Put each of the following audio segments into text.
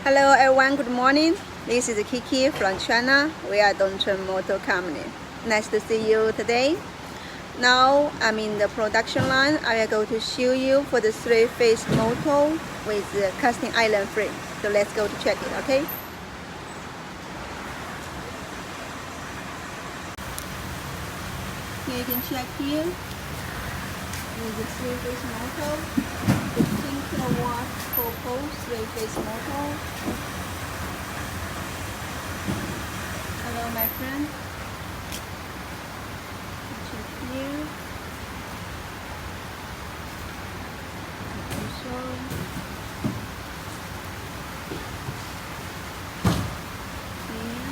Hello everyone, good morning. This is Kiki from China. We are Dongchun Motor Company. Nice to see you today. Now I'm in the production line. I will go to show you for the three-phase motor with the casting iron frame. So let's go to check it, okay? Here you can check here with the three-phase motor, 15 kilowatt 4-pole three-phase motor. Hello my friend. Check here. Here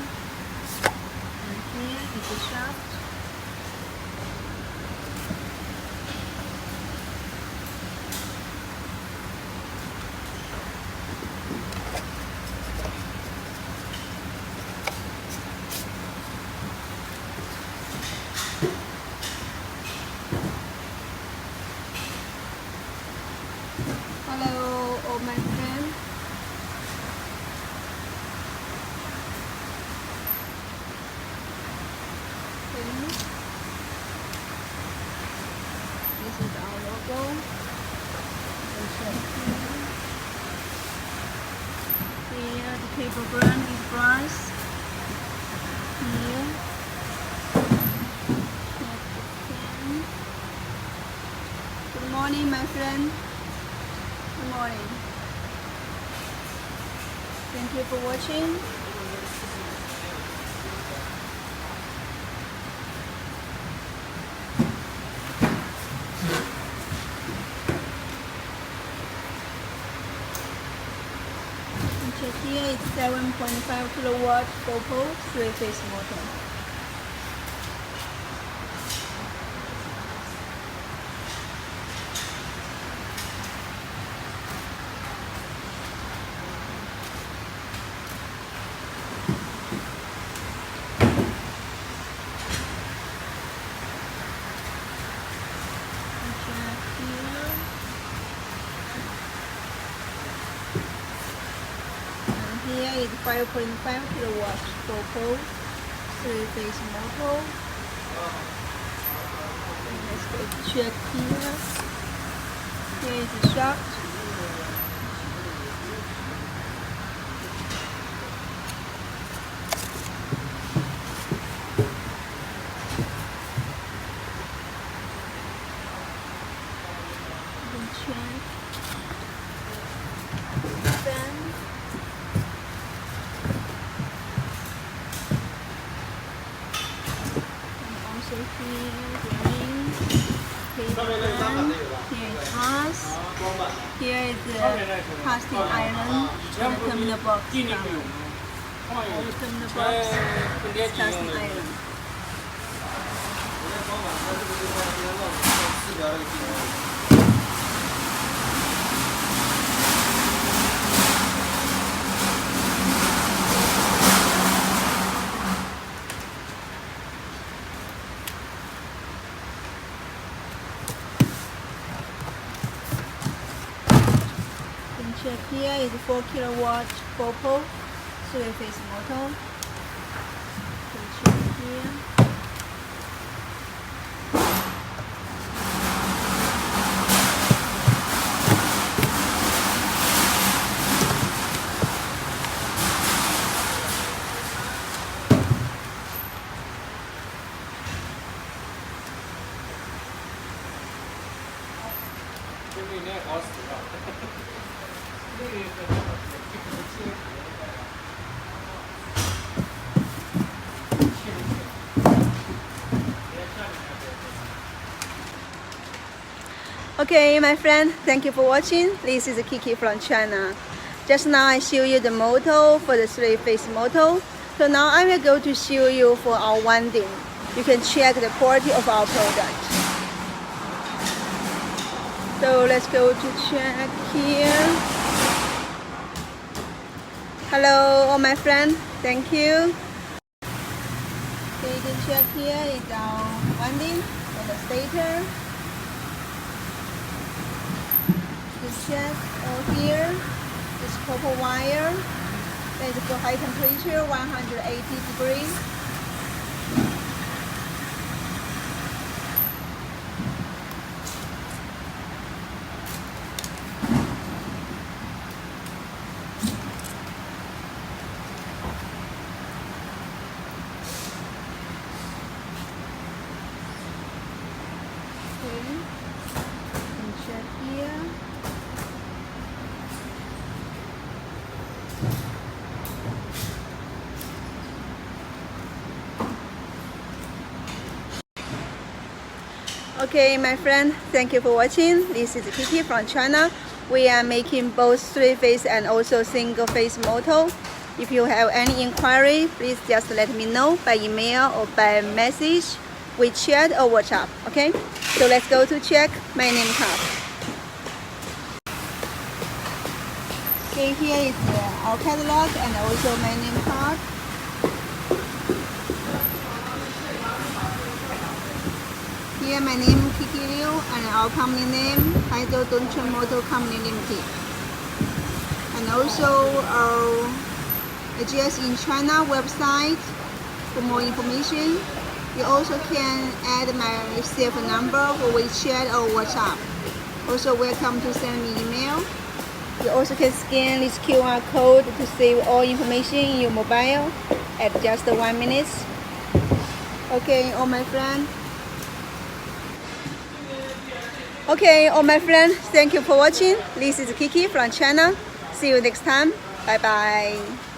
and here is the shaft. Hello, all my friends. This is our logo. Here, the paper brand is brass. Here, good morning, my friend. Good morning. Thank you for watching. And check here, it's 7.5 kilowatt 4-pole three-phase motor. Here is 5.5 kilowatt 4-pole three-phase motor. And let's go to check here. Here is the shaft. You can check. Then also here the ring, paper brand, here is brass, here is the casting iron, and the terminal box. All the terminal box is casting iron. Check here is 4 kilowatt 4-pole three-phase motor. Check here. Okay, my friend, thank you for watching. This is Kiki from China. Just now I show you the motor for the three-phase motor. So now I will go to show you for our winding. You can check the quality of our product. So let's go to check here. Hello, all my friend. Thank you. Okay, you can check here is our winding for the stator. You can check here is copper wire. That is for high temperature, 180 degrees. Check here. Okay, my friend, thank you for watching. This is Kiki from China. We are making both 3-phase and also single-phase motor. If you have any inquiry, please just let me know by email or by message, WeChat or WhatsApp. Okay, so let's go to check my name card. Okay, here is our catalog and also my name card. Here my name Kiki Liu and our company name Dongchun Motor Company Limited. And also our address in China website for more information. You also can add my cell phone number for WeChat or WhatsApp. Also welcome to send me email. You also can scan this QR code to save all information in your mobile at just 1 minute. Okay, all my friends. Okay, all my friends, thank you for watching. This is Kiki from China. See you next time. Bye bye.